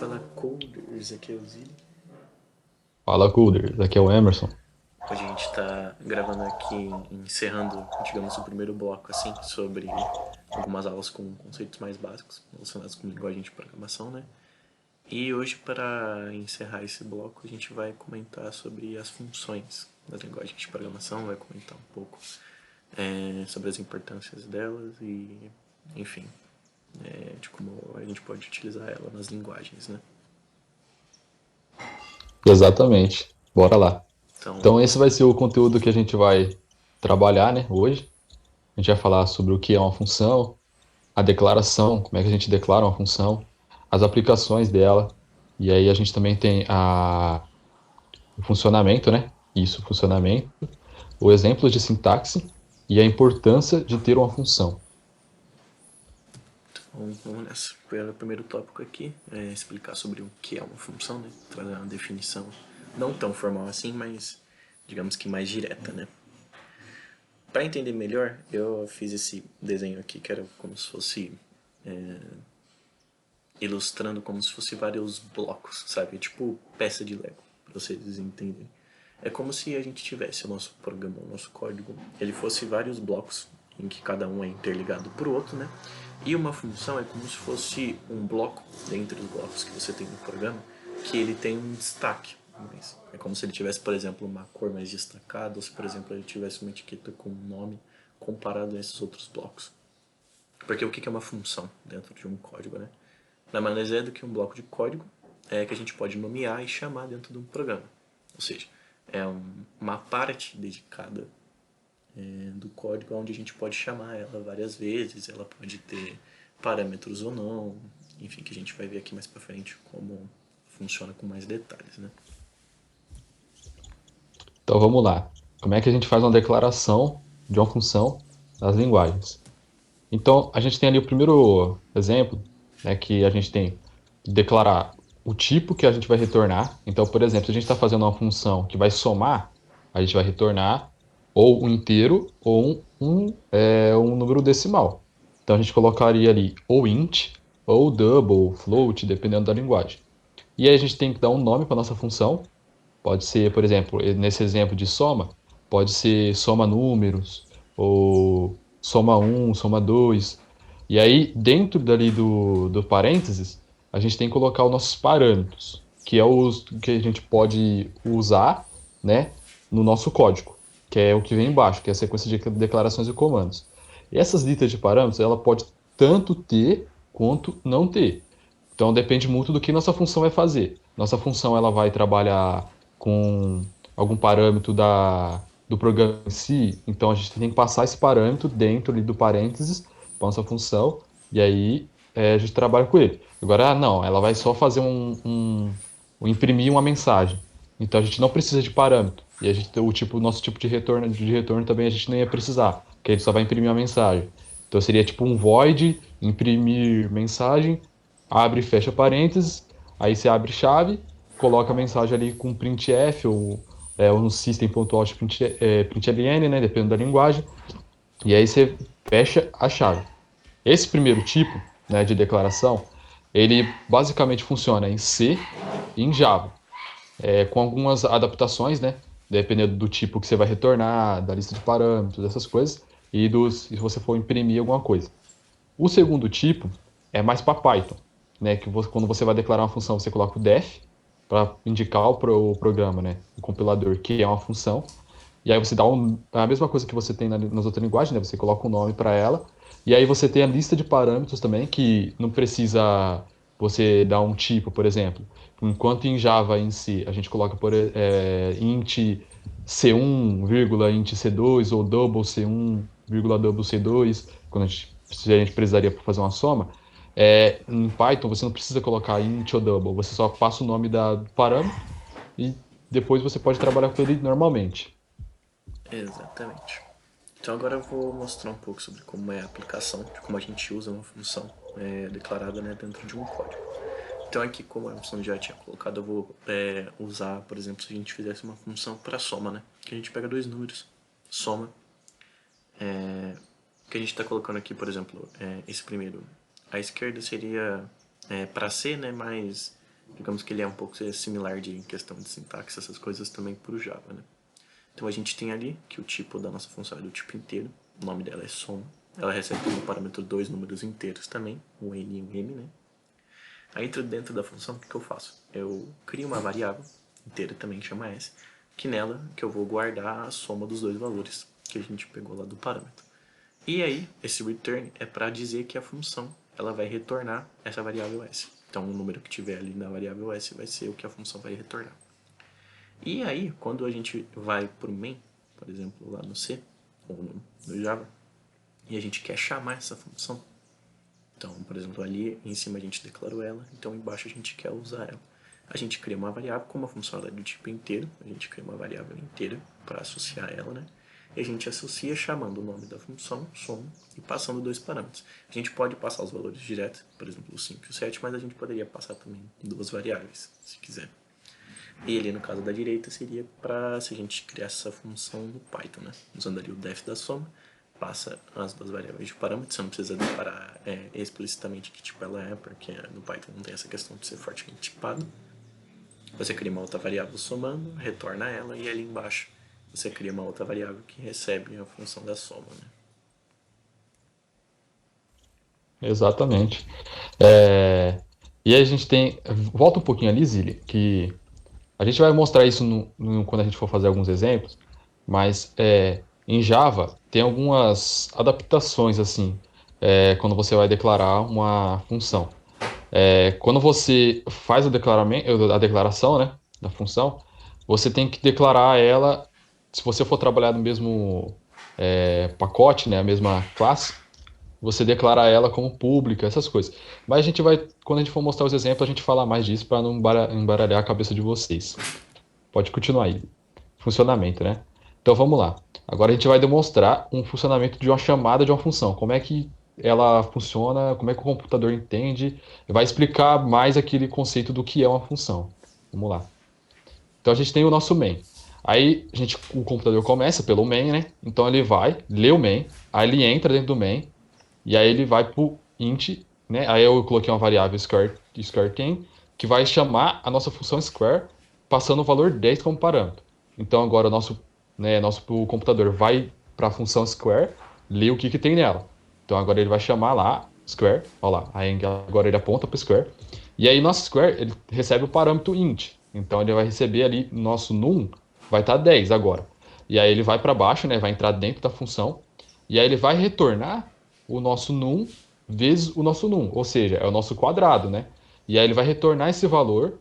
Fala coders, aqui é o Zili. Fala, Coolers. Aqui é o Emerson. Hoje a gente está gravando aqui, encerrando, digamos, o primeiro bloco, assim, sobre algumas aulas com conceitos mais básicos relacionados com linguagem de programação, né? E hoje, para encerrar esse bloco, a gente vai comentar sobre as funções das linguagens de programação, vai comentar um pouco sobre as importâncias delas e, enfim, de como a gente pode utilizar ela nas linguagens, né? Exatamente. Bora lá. Então, Então, esse vai ser o conteúdo que a gente vai trabalhar, né, hoje. A gente vai falar sobre o que é uma função, a declaração, como é que a gente declara uma função, as aplicações dela. E aí a gente também tem o funcionamento, né? Isso, o funcionamento, o exemplo de sintaxe e a importância de ter uma função. vamos nessa. O primeiro tópico aqui é explicar sobre o que é uma função, né? Trazer uma definição não tão formal assim, mas digamos que mais direta, né? Para entender melhor, eu fiz esse desenho aqui que era como se fosse ilustrando como se fosse vários blocos, sabe? Tipo peça de Lego, para vocês entenderem. É como se a gente tivesse o nosso programa, o nosso código, ele fosse vários blocos em que cada um é interligado por outro, né? E uma função é como se fosse um bloco dentre os blocos que você tem no programa, que ele tem um destaque. Mas é como se ele tivesse, por exemplo, uma cor mais destacada, ou se, por exemplo, ele tivesse uma etiqueta com um nome comparado a esses outros blocos. Porque o que é uma função dentro de um código, né? Nada mais é do que um bloco de código que a gente pode nomear e chamar dentro de um programa. Ou seja, é uma parte dedicada do código onde a gente pode chamar ela várias vezes, ela pode ter parâmetros ou não, enfim, que a gente vai ver aqui mais para frente como funciona com mais detalhes, né? Então vamos lá. Como é que a gente faz uma declaração de uma função nas linguagens? Então, a gente tem ali o primeiro exemplo, né, que a gente tem que declarar o tipo que a gente vai retornar. Então, por exemplo, se a gente está fazendo uma função que vai somar, a gente vai retornar ou um inteiro ou um número decimal. Então, a gente colocaria ali ou int, ou double, ou float, dependendo da linguagem. E aí a gente tem que dar um nome para nossa função. Pode ser, por exemplo, nesse exemplo de soma, pode ser soma números, ou soma um, soma 2. E aí, dentro dali do parênteses, a gente tem que colocar os nossos parâmetros, que é os que a gente pode usar, né, no nosso código, que é o que vem embaixo, que é a sequência de declarações e comandos. E essas listas de parâmetros, ela pode tanto ter quanto não ter. Então depende muito do que nossa função vai fazer. Nossa função ela vai trabalhar com algum parâmetro do programa em si, então a gente tem que passar esse parâmetro dentro ali do parênteses para nossa função, e aí a gente trabalha com ele. Agora, não, ela vai só fazer imprimir uma mensagem. Então a gente não precisa de parâmetro. E a gente, o nosso tipo de retorno também a gente nem ia precisar, que ele só vai imprimir uma mensagem. Então seria tipo um void, imprimir mensagem, abre e fecha parênteses, aí você abre chave, coloca a mensagem ali com printf ou no system.out println, né, dependendo da linguagem, e aí você fecha a chave. Esse primeiro tipo, né, de declaração, ele basicamente funciona em C e em Java, com algumas adaptações, né, dependendo do tipo que você vai retornar, da lista de parâmetros, essas coisas, e se você for imprimir alguma coisa. O segundo tipo é mais para Python, né? Que quando você vai declarar uma função, você coloca o def para indicar o programa, né? O compilador, que é uma função. E aí você dá a mesma coisa que você tem nas outras linguagens, né? Você coloca um nome para ela. E aí você tem a lista de parâmetros também, que não precisa você dar um tipo, por exemplo. Enquanto em Java em si a gente coloca int C1, vírgula, int C2 ou double C1, vírgula, double C2, quando se a gente precisaria para fazer uma soma, em Python você não precisa colocar int ou double, você só passa o nome do parâmetro e depois você pode trabalhar com ele normalmente. Exatamente. Então agora eu vou mostrar um pouco sobre como é a aplicação, de como a gente usa uma função declarada, né, dentro de um código. Então aqui, como a função já tinha colocado, eu vou usar, por exemplo, se a gente fizesse uma função para soma, né? Que a gente pega dois números, soma. O que a gente está colocando aqui, por exemplo, esse primeiro, à esquerda seria para C, né? Mais digamos que ele é um pouco similar de questão de sintaxe, essas coisas também para o Java, né? Então a gente tem ali que o tipo da nossa função é do tipo inteiro, o nome dela é soma, ela recebe como parâmetro dois números inteiros também, um n e um m, né? Aí dentro da função, o que eu faço? Eu crio uma variável inteira também, chama s, que nela que eu vou guardar a soma dos dois valores que a gente pegou lá do parâmetro. E aí, esse return é para dizer que a função ela vai retornar essa variável s. Então, o número que tiver ali na variável s vai ser o que a função vai retornar. E aí, quando a gente vai para o main, por exemplo, lá no C, ou no Java, e a gente quer chamar essa função, então, por exemplo, ali em cima a gente declarou ela, então embaixo a gente quer usar ela. A gente cria uma variável, como a função é do tipo inteiro, a gente cria uma variável inteira para associar ela, né? E a gente associa chamando o nome da função, soma, e passando dois parâmetros. A gente pode passar os valores direto, por exemplo, o 5 e o 7, mas a gente poderia passar também duas variáveis, se quiser. E ali no caso da direita seria para se a gente criar essa função no Python, né? Usando ali o def da soma, passa as duas variáveis de parâmetros, você não precisa declarar explicitamente que tipo ela é, porque no Python não tem essa questão de ser fortemente tipado. Você cria uma outra variável somando, retorna ela, e ali embaixo você cria uma outra variável que recebe a função da soma, né? Exatamente. É, E aí a gente tem. Volta um pouquinho ali, Zili, que a gente vai mostrar isso quando a gente for fazer alguns exemplos, mas em Java tem algumas adaptações assim, quando você vai declarar uma função. Quando você faz a declaração, né, da função, você tem que declarar ela, se você for trabalhar no mesmo pacote, né, a mesma classe, você declarar ela como pública, essas coisas. Mas a gente vai, quando a gente for mostrar os exemplos, a gente fala mais disso para não embaralhar a cabeça de vocês. Pode continuar aí. Funcionamento, né? Então vamos lá. Agora a gente vai demonstrar um funcionamento de uma chamada de uma função. Como é que ela funciona, como é que o computador entende. Vai explicar mais aquele conceito do que é uma função. Vamos lá. Então a gente tem o nosso main. Aí o computador começa pelo main, né? Então ele vai, lê o main, aí ele entra dentro do main, e aí ele vai pro int, né? Aí eu coloquei uma variável square tem, que vai chamar a nossa função square, passando o valor 10 como parâmetro. Então agora o computador vai para a função square, lê o que tem nela. Então agora ele vai chamar lá square, olha lá, aí agora ele aponta para square. E aí nosso square ele recebe o parâmetro int. Então ele vai receber ali nosso num vai estar 10 agora. E aí ele vai para baixo, né? Vai entrar dentro da função. E aí ele vai retornar o nosso num vezes o nosso num, ou seja, é o nosso quadrado, né? E aí ele vai retornar esse valor,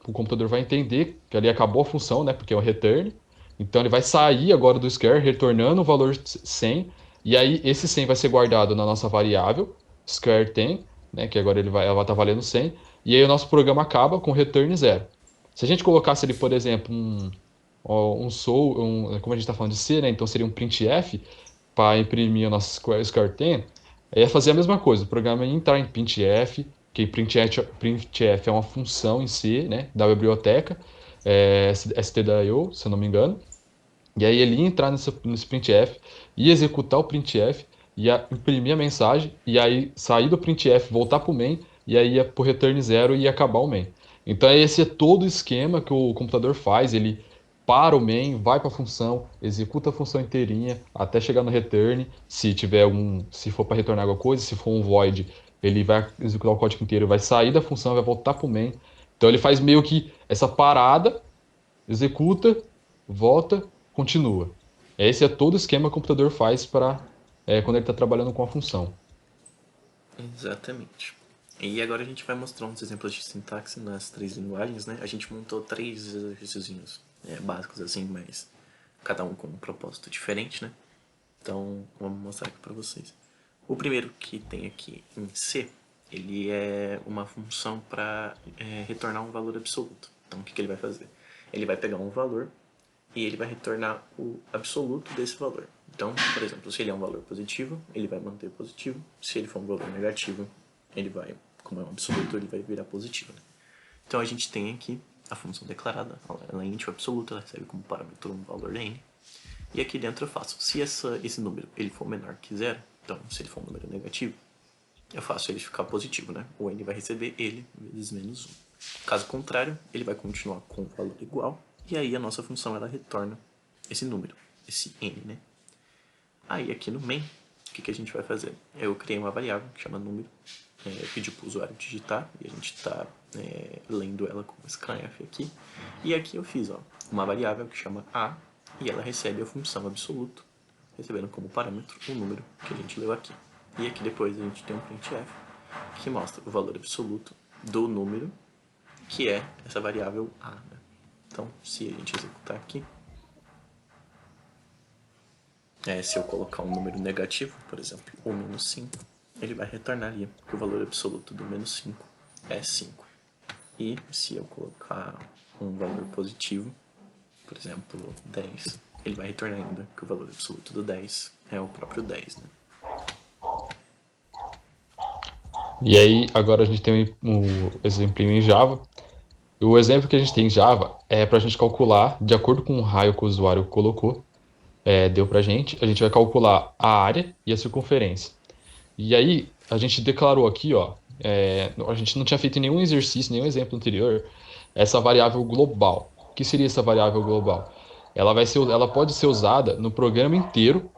o computador vai entender que ali acabou a função, né? Porque é o return. Então ele vai sair agora do square, retornando o valor 100, e aí esse 100 vai ser guardado na nossa variável, square tem, né? Que agora ela vai estar valendo 100, e aí o nosso programa acaba com return zero. Se a gente colocasse ali, por exemplo, como a gente está falando de C, né? Então seria um printf, para imprimir o nosso Square 10, ia fazer a mesma coisa. O programa ia entrar em printf, que printf é uma função em si, né, da biblioteca, stdio, se eu não me engano. E aí ele ia entrar nesse printf, ia executar o printf, ia imprimir a mensagem, e aí sair do printf, voltar para o main, e aí ia para o return zero e ia acabar o main. Então esse é todo o esquema que o computador faz, ele para o main, vai para a função, executa a função inteirinha até chegar no return. Se for para retornar alguma coisa, se for um void, ele vai executar o código inteiro, vai sair da função, vai voltar para o main. Então ele faz meio que essa parada, executa, volta, continua. Esse é todo o esquema que o computador faz para quando ele está trabalhando com a função. Exatamente. E agora a gente vai mostrar uns exemplos de sintaxe nas três linguagens, né? A gente montou três exercíciozinhos básicos assim, mas cada um com um propósito diferente, né? Então, vamos mostrar aqui para vocês. O primeiro que tem aqui em C, ele é uma função para retornar um valor absoluto. Então, o que ele vai fazer? Ele vai pegar um valor e ele vai retornar o absoluto desse valor. Então, por exemplo, se ele é um valor positivo, ele vai manter positivo. Se ele for um valor negativo, ele vai, como é um absoluto, ele vai virar positivo. Né? Então a gente tem aqui a função declarada, ela é int absoluta, ela recebe como parâmetro um valor da n. E aqui dentro eu faço, se esse número ele for menor que zero, então se ele for um número negativo, eu faço ele ficar positivo, né? O n vai receber ele vezes menos 1. Caso contrário, ele vai continuar com o valor igual, e aí a nossa função ela retorna esse número, esse n, né? Aí aqui no main, o que a gente vai fazer? Eu criei uma variável que chama número, pedi para o usuário digitar, e a gente está lendo ela como scanf aqui. E aqui eu fiz uma variável que chama a, e ela recebe a função absoluto, recebendo como parâmetro o número que a gente leu aqui. E aqui depois a gente tem um printf, que mostra o valor absoluto do número, que é essa variável a, né? Então, se a gente executar aqui, se eu colocar um número negativo, por exemplo, o menos 5, ele vai retornar ali que o valor absoluto do menos 5 é 5. E se eu colocar um valor positivo, por exemplo, 10, ele vai retornar ainda que o valor absoluto do 10 é o próprio 10, né? E aí, agora a gente tem um exemplo em Java. O exemplo que a gente tem em Java é para a gente calcular, de acordo com o raio que o usuário colocou, deu para a gente vai calcular a área e a circunferência. E aí, a gente declarou aqui, ó, a gente não tinha feito nenhum exercício, nenhum exemplo anterior, essa variável global. O que seria essa variável global? Ela pode ser usada no programa inteiro,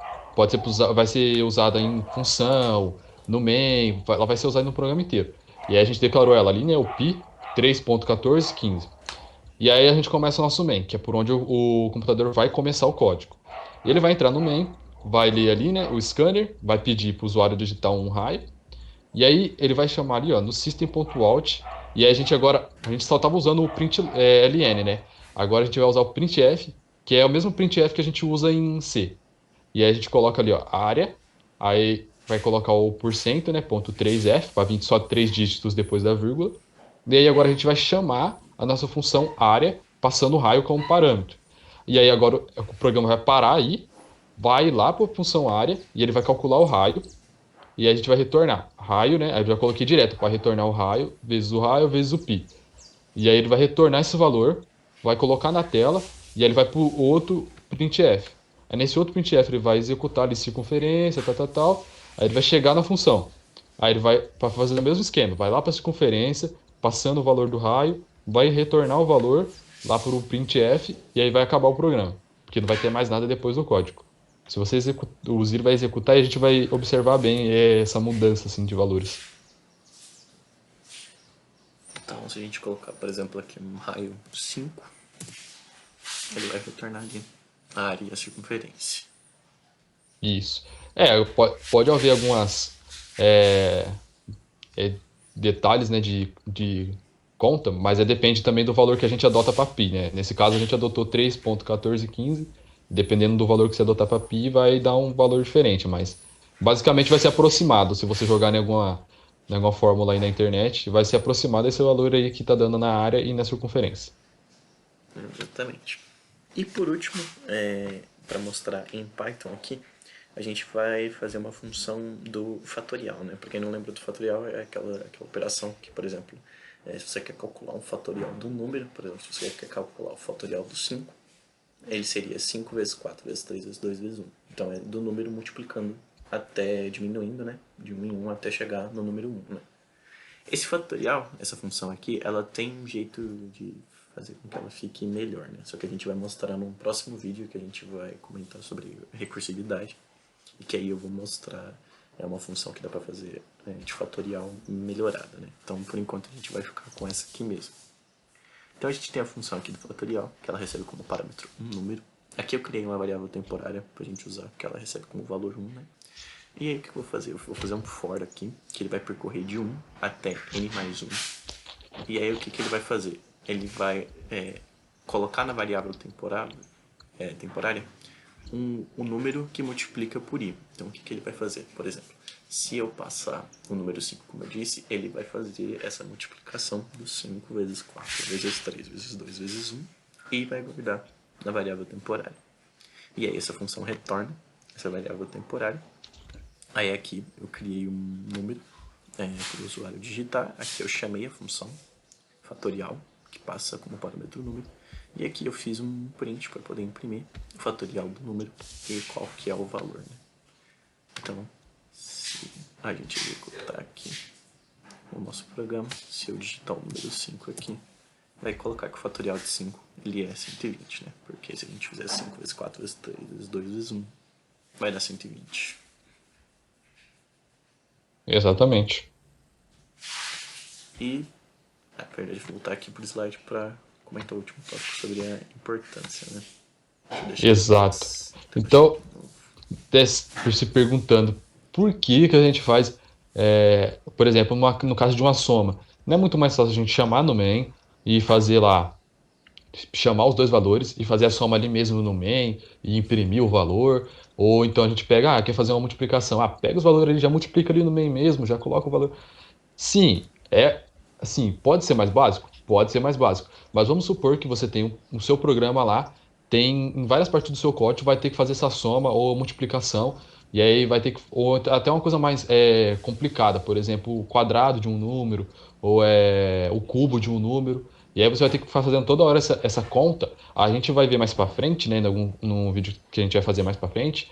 vai ser usada em função, no main, ela vai ser usada no programa inteiro. E aí a gente declarou ela ali, né, o pi 3.1415. E aí a gente começa o nosso main, que é por onde o computador vai começar o código. E ele vai entrar no main, vai ler ali, né, o scanner, vai pedir para o usuário digitar um raio, e aí ele vai chamar ali, ó, no system.out, e aí a gente só estava usando o print ln, né? Agora a gente vai usar o printf, que é o mesmo printf que a gente usa em C. E aí a gente coloca ali, ó, área, aí vai colocar o porcento, né, ponto 3f, para vir só 3 dígitos depois da vírgula. E aí agora a gente vai chamar a nossa função área, passando o raio como parâmetro. E aí agora o programa vai parar aí, vai lá para a função área, e ele vai calcular o raio, e aí a gente vai retornar raio, né? Aí eu já coloquei direto para retornar o raio vezes o pi. E aí ele vai retornar esse valor, vai colocar na tela e aí ele vai para o outro printf. Aí nesse outro printf ele vai executar ali circunferência, tal, tal, tal. Aí ele vai chegar na função. Aí ele vai para fazer o mesmo esquema, vai lá para a circunferência, passando o valor do raio, vai retornar o valor lá para o printf e aí vai acabar o programa, porque não vai ter mais nada depois do código. Se você o Ziro vai executar, a gente vai observar bem essa mudança assim de valores. Então, se a gente colocar, por exemplo, aqui um raio 5, ele vai retornar ali a área e a circunferência. Isso. Pode haver algumas é, é, detalhes, né, de conta, mas depende também do valor que a gente adota para pi, né? Nesse caso a gente adotou 3.1415, dependendo do valor que você adotar para pi, vai dar um valor diferente, mas basicamente vai ser aproximado. Se você jogar em alguma fórmula aí na internet, vai ser aproximado esse valor aí que está dando na área e na circunferência. Exatamente. E por último, para mostrar em Python aqui, a gente vai fazer uma função do fatorial, né? Para quem não lembra do fatorial, é aquela operação que, por exemplo, se você quer calcular um fatorial do número, por exemplo, se você quer calcular o fatorial do 5, ele seria 5 vezes 4 vezes 3 vezes 2 vezes 1. Então é do número multiplicando até diminuindo, né? De 1 em 1 até chegar no número 1, né? Esse fatorial, essa função aqui, ela tem um jeito de fazer com que ela fique melhor, né? Só que a gente vai mostrar num próximo vídeo que a gente vai comentar sobre recursividade. E que aí eu vou mostrar uma função que dá pra fazer de fatorial melhorada, né? Então, por enquanto, a gente vai ficar com essa aqui mesmo. Então, a gente tem a função aqui do fatorial, que ela recebe como parâmetro um número. Aqui eu criei uma variável temporária pra gente usar, que ela recebe como valor 1, né? E aí o que eu vou fazer? Eu vou fazer um for aqui, que ele vai percorrer de 1 até n mais 1. E aí o que ele vai fazer? Ele vai colocar na variável temporária um número que multiplica por i. Então o que ele vai fazer? Por exemplo, se eu passar o número 5, como eu disse, ele vai fazer essa multiplicação do 5 vezes 4 vezes 3 vezes 2 vezes 1 e vai guardar na variável temporária. E aí essa função retorna essa variável temporária. Aí aqui eu criei um número para o usuário digitar. Aqui eu chamei a função fatorial, que passa como parâmetro o número. E aqui eu fiz um print para poder imprimir o fatorial do número e qual que é o valor, né? Então, se a gente executar aqui, o nosso programa. Se eu digitar o número 5 aqui, vai colocar que o fatorial de 5 ele é 120, né? Porque se a gente fizer 5 vezes 4 vezes 3 vezes 2 vezes 1, vai dar 120. Exatamente. E, na verdade, vou voltar aqui pro slide para comentar o último tópico sobre a importância, né? Deixa eu deixar Exato. Então, se perguntando por que a gente faz, por exemplo, no caso de uma soma, não é muito mais fácil a gente chamar no main e fazer lá, chamar os dois valores e fazer a soma ali mesmo no main e imprimir o valor, ou então a gente pega, quer fazer uma multiplicação, pega os valores ali, já multiplica ali no main mesmo, já coloca o valor. Sim, assim, pode ser mais básico? Pode ser mais básico. Mas vamos supor que você tem o seu programa lá, tem em várias partes do seu código, vai ter que fazer essa soma ou multiplicação, e aí vai ter que, ou até uma coisa mais complicada, por exemplo, o quadrado de um número, ou o cubo de um número, e aí você vai ter que ficar fazendo toda hora essa conta. A gente vai ver mais pra frente, né, num vídeo que a gente vai fazer mais pra frente,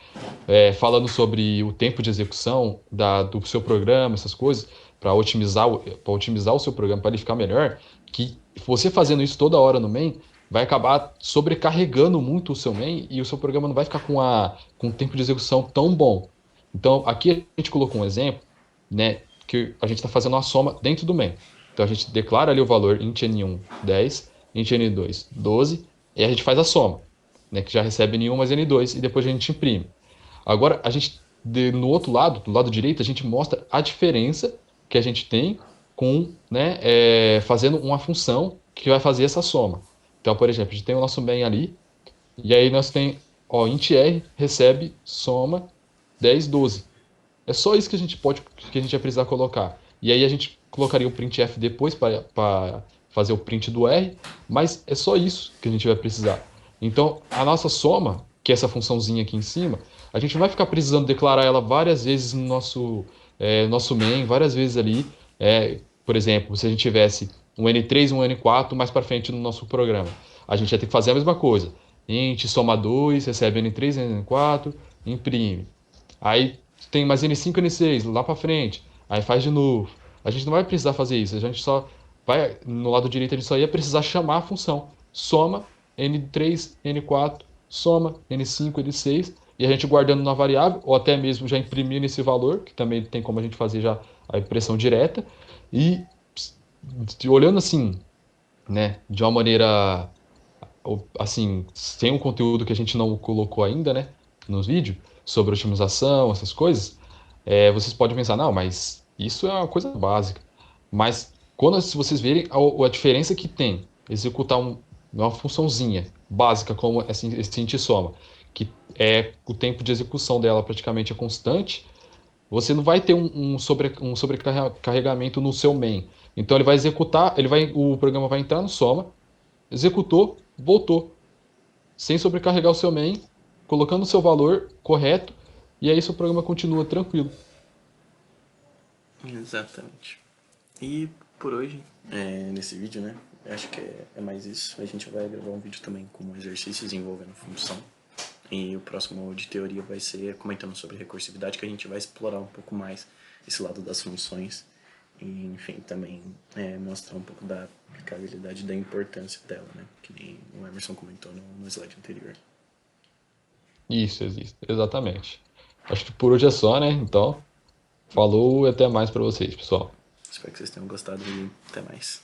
falando sobre o tempo de execução do seu programa, essas coisas, para otimizar o seu programa, para ele ficar melhor, que você fazendo isso toda hora no main, vai acabar sobrecarregando muito o seu main e o seu programa não vai ficar com um tempo de execução tão bom. Então, aqui a gente colocou um exemplo, né, que a gente está fazendo uma soma dentro do main. Então, a gente declara ali o valor int n1, 10, int n2, 12, e a gente faz a soma, né, que já recebe n1 mais n2, e depois a gente imprime. Agora, no outro lado, do lado direito, a gente mostra a diferença que a gente tem com, né, fazendo uma função que vai fazer essa soma. Então, por exemplo, a gente tem o nosso main ali, e aí nós tem, ó, int r recebe soma 10, 12. É só isso que a gente vai precisar colocar. E aí a gente colocaria o printf depois para fazer o print do r, mas é só isso que a gente vai precisar. Então, a nossa soma, que é essa funçãozinha aqui em cima, a gente não vai ficar precisando declarar ela várias vezes no nosso main, várias vezes ali. Por exemplo, se a gente tivesse um n3 e um n4 mais para frente no nosso programa, a gente ia ter que fazer a mesma coisa. Int soma 2, recebe n3 e n4, imprime. Aí tem mais N5 e N6 lá para frente. Aí faz de novo. A gente não vai precisar fazer isso. A gente só vai, no lado direito, a gente só ia precisar chamar a função. Soma N3, N4, soma N5, N6. E a gente guardando na variável, ou até mesmo já imprimindo esse valor, que também tem como a gente fazer já a impressão direta. E olhando assim, né, de uma maneira assim, tem um conteúdo que a gente não colocou ainda, né, nos vídeos, sobre otimização, essas coisas, vocês podem pensar, não, mas isso é uma coisa básica. Mas se vocês verem a diferença que tem executar uma funçãozinha básica como esse int soma, que o tempo de execução dela praticamente é constante, você não vai ter um sobrecarregamento no seu main. Então ele vai executar, o programa vai entrar no soma, executou, voltou, sem sobrecarregar o seu main, colocando o seu valor correto, e aí seu programa continua tranquilo. Exatamente. E por hoje, nesse vídeo, né? Acho que é mais isso. A gente vai gravar um vídeo também com exercícios envolvendo função. E o próximo de teoria vai ser comentando sobre recursividade, que a gente vai explorar um pouco mais esse lado das funções. E, enfim, também mostrar um pouco da aplicabilidade e da importância dela, né? Que nem o Emerson comentou no slide anterior. Isso, existe, exatamente. Acho que por hoje é só, né? Então, falou e até mais para vocês, pessoal. Espero que vocês tenham gostado e até mais.